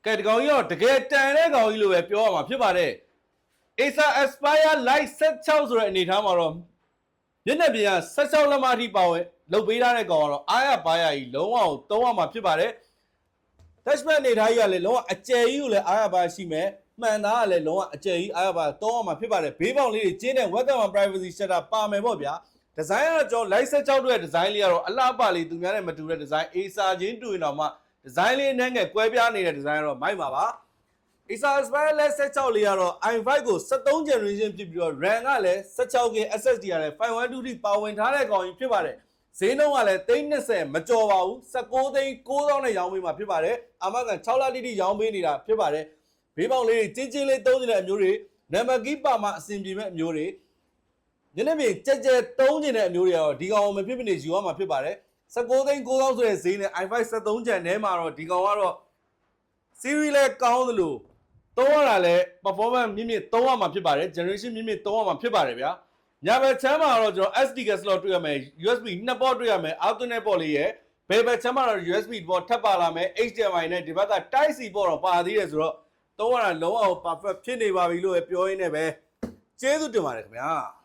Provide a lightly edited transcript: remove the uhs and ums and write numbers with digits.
ကဲဒီကောင်ကြီးတော့တကယ်တန်တဲ့ကောင်ကြီးလိုပဲပြောရမှာဖြစ်ပါတယ် Acer Aspire Lite 16ဆိုတဲ့အနေထားမှာတော့မျက်နှာပြင်က16လက်မအထိပါဝင်လုပ်ပေးထားတဲ့ကောင်ကတော့အားရပါရကြီးလုံးဝသုံးရမှာဖြစ်ပါတယ် Touchpad အနေထားကြီးကလည်းလုံးဝအကျယ်ကြီးကိုလည်းအားရပါရှိမယ်မှန်သားကလည်းလုံးဝအကျယ်ကြီးအားရပါသုံးရမှာဖြစ်ပါတယ်ဘေးပေါင်လေးတွေကျင်းတဲ့ Webcam Privacy Shutter ပါမယ်ပေါ့ဗျာဒီဇိုင်းကတော့ကျွန်တော် Lite 16တို့ရဲ့ဒီဇိုင်းလေးကတော့အလှပလေးသူများနဲ့မတူတဲ့ဒီဇိုင်း Acer ချင်းတူရင်တော့မှဒီဇိုင်းလေးနဲ့ငယ်ကွဲပြားနေတဲ့ဒီဇိုင်းကတော့မိုက်ပါပါ Acer Aspire Lite 16လေးကတော့ i5 ကို13 generation ဖြစ်ပြီးတော့ RAM ကလည်း 16GB SSD ကလည်း 512D ပါဝင်ထားတဲ့ကောင်ကြီးဖြစ်ပါတယ်ဈေးနှုန်းကလည်း320မကျော်ပါဘူး19သိန်း9000နဲ့ရောင်းပေးမှာဖြစ်ပါတယ်အာမခံ6လတိတိရောင်းပေးနေတာဖြစ်ပါတယ်ဘေးပေါင်လေးတွေချင်းချင်းလေးသုံးနေတဲ့အမျိုးတွေနံပါတ်ကီးပါမှာအဆင်ပြေမဲ့အမျိုးတွေညနေပြင်ကြက်ကြက်သုံးနေတဲ့အမျိုးတွေကတော့ဒီကောင်ကိုမဖြစ်မနေယူရမှာဖြစ်ပါတယ်19သိန်း9000ဆိုတဲ့ဈေးနဲ့ i5 13 gen ထဲမှာတော့ဒီကောင်ကတော့ series လဲကောင်းသလိုသုံးရတာလဲ performance မြင့်မြင့်သုံးရမှာဖြစ်ပါတယ် generation မြင့်မြင့်သုံးရမှာဖြစ်ပါတယ်ဗျာညာဘက်ချမ်းမှာတော့ကျွန်တော် SD card slot တွေ့ရမယ် USB နှစ်ပေါက်တွေ့ရမယ် Ethernet ပေါက်လေးရဲ့ဘယ်ဘက်ချမ်းမှာတော့ USB ပေါက်ထပ်ပါလာမယ် HDMI နဲ့ဒီဘက်က Type C ပေါက်တော့ပါသေးတယ်ဆိုတော့သုံးရတာလုံးဝ perfect ဖြစ်နေပါပြီလို့ပြောရင်းနဲ့ပဲကျေးဇူးတင်ပါတယ်ခင်ဗျာ